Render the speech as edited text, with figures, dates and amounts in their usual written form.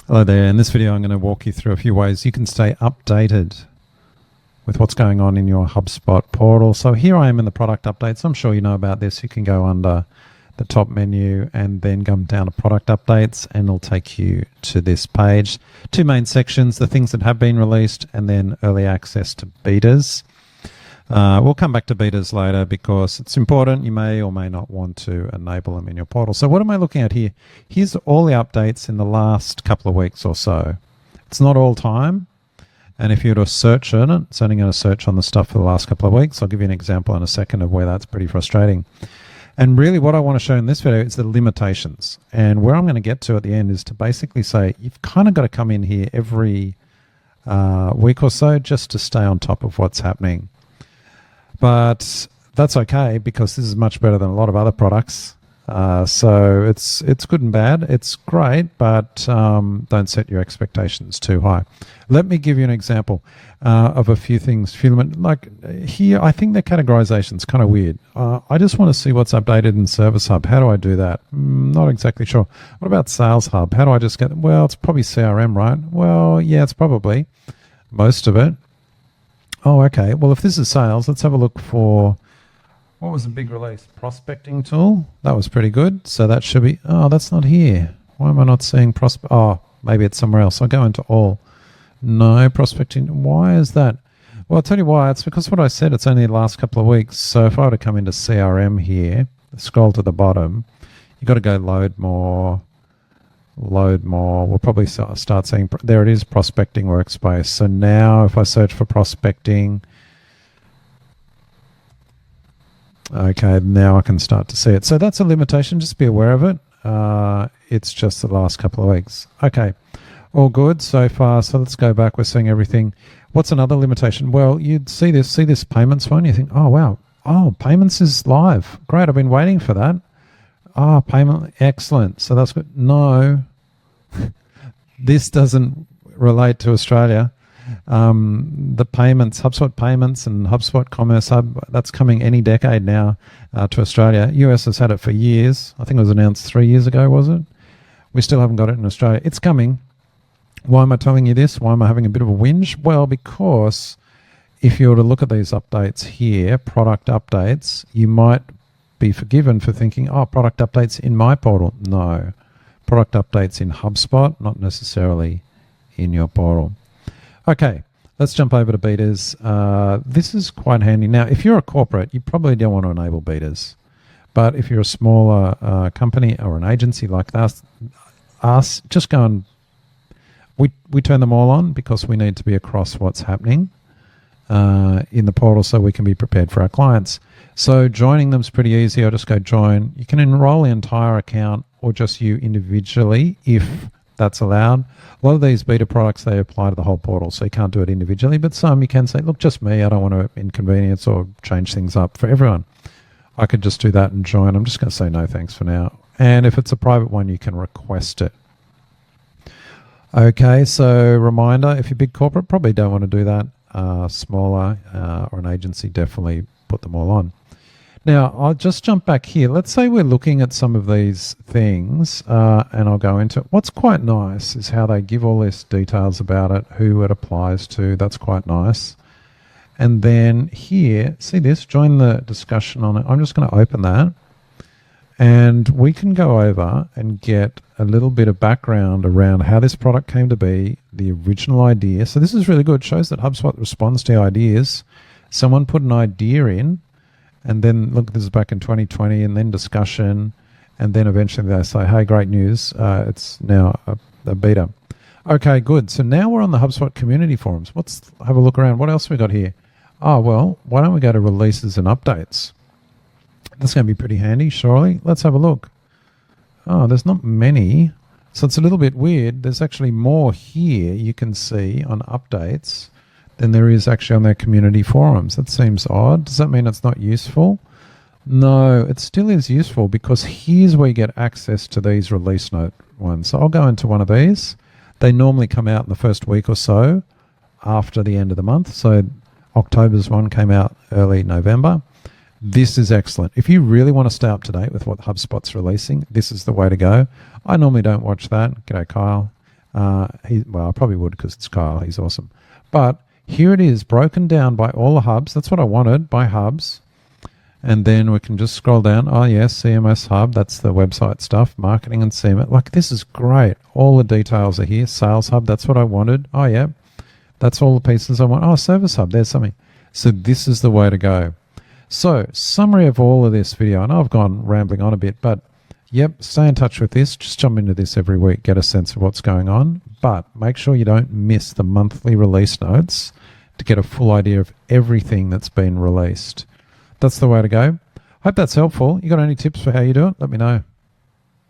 Hello there. In this video, I'm going to walk you through a few ways you can stay updated with what's going on in your HubSpot portal. So here I am in the product updates. I'm sure you know about this. You can go under the top menu and then come down to product updates and it'll take you to this page. Two main sections, the things that have been released and then early access to betas. We'll come back to betas later because it's important. You may or may not want to enable them in your portal. So what am I looking at here? Here's all the updates in the last couple of weeks or so. It's not all time. And if you were to search on it, it's only going to search on the stuff for the last couple of weeks. I'll give you an example in a second of where that's pretty frustrating. And really what I want to show in this video is the limitations. And where I'm going to get to at the end is to basically say, you've kind of got to come in here every week or so just to stay on top of what's happening. But that's okay because this is much better than a lot of other products. So it's good and bad. It's great, but don't set your expectations too high. Let me give you an example of a few things. Like here, I think the categorization is kind of weird. I just want to see what's updated in Service Hub. How do I do that? Not exactly sure. What about Sales Hub? How do I just get, well, it's probably CRM, right? Well, yeah, it's probably most of it. Oh, okay. Well, if this is sales, let's have a look for, what was the big release? Prospecting tool. That was pretty good. So that should be, oh, that's not here. Why am I not seeing oh, maybe it's somewhere else. I'll go into all. No, prospecting. Why is that? Well, I'll tell you why. It's because what I said, it's only the last couple of weeks. So if I were to come into CRM here, scroll to the bottom, you've got to go load more. We'll probably start seeing, there it is, prospecting workspace. So now if I search for prospecting, okay, now I can start to see it. So that's a limitation, just be aware of it. It's just the last couple of weeks. Okay, all good so far. So let's go back, we're seeing everything. What's another limitation? Well, you'd see this payments one, you think, oh wow, oh, payments is live. Great, I've been waiting for that. Ah, payment, excellent. So that's good. No, this doesn't relate to Australia. The payments, HubSpot Payments and HubSpot Commerce Hub, that's coming any decade now to Australia. US has had it for years. I think it was announced 3 years ago, was it? We still haven't got it in Australia. It's coming. Why am I telling you this? Why am I having a bit of a whinge? Well, because if you were to look at these updates here, product updates, you might be forgiven for thinking, oh, product updates in my portal. No, product updates in HubSpot, not necessarily in your portal. Okay, let's jump over to betas. This is quite handy. Now, if you're a corporate, you probably don't want to enable betas. But if you're a smaller company or an agency like us, just go and we turn them all on because we need to be across what's happening in the portal so we can be prepared for our clients. So joining them is pretty easy. I'll just go join. You can enroll the entire account or just you individually if that's allowed. A lot of these beta products, they apply to the whole portal, so you can't do it individually. But some you can say, look, just me. I don't want to inconvenience or change things up for everyone. I could just do that and join. I'm just going to say no thanks for now. And if it's a private one, you can request it. Okay, so reminder, if you're big corporate, probably don't want to do that. Smaller or an agency, definitely put them all on. Now, I'll just jump back here. Let's say we're looking at some of these things, and I'll go into it. What's quite nice is how they give all this details about it, who it applies to. That's quite nice. And then here, see this, join the discussion on it. I'm just going to open that. And we can go over and get a little bit of background around how this product came to be, the original idea. So this is really good. It shows that HubSpot responds to ideas. Someone put an idea in, and then, look, this is back in 2020, and then discussion, and then eventually they say, hey, great news, it's now a beta. Okay, good. So now we're on the HubSpot community forums. Let's have a look around. What else we got here? Oh, well, why don't we go to releases and updates? That's going to be pretty handy, surely. Let's have a look. Oh, there's not many. So it's a little bit weird. There's actually more here you can see on updates than there is actually on their community forums. That seems odd. Does that mean it's not useful? No, it still is useful because here's where you get access to these release note ones. So I'll go into one of these. They normally come out in the first week or so after the end of the month. So October's one came out early November. This is excellent. If you really want to stay up to date with what HubSpot's releasing, this is the way to go. I normally don't watch that. G'day, Kyle. Well, I probably would because it's Kyle. He's awesome. But here it is, broken down by all the hubs. That's what I wanted, by hubs. And then we can just scroll down. Oh, yes, CMS Hub. That's the website stuff. Marketing and CMS. Like, this is great. All the details are here. Sales Hub. That's what I wanted. Oh, yeah. That's all the pieces I want. Oh, Service Hub. There's something. So this is the way to go. So, summary of all of this video. I know I've gone rambling on a bit, but yep, stay in touch with this. Just jump into this every week. Get a sense of what's going on. But make sure you don't miss the monthly release notes to get a full idea of everything that's been released. That's the way to go. Hope that's helpful. You got any tips for how you do it? Let me know.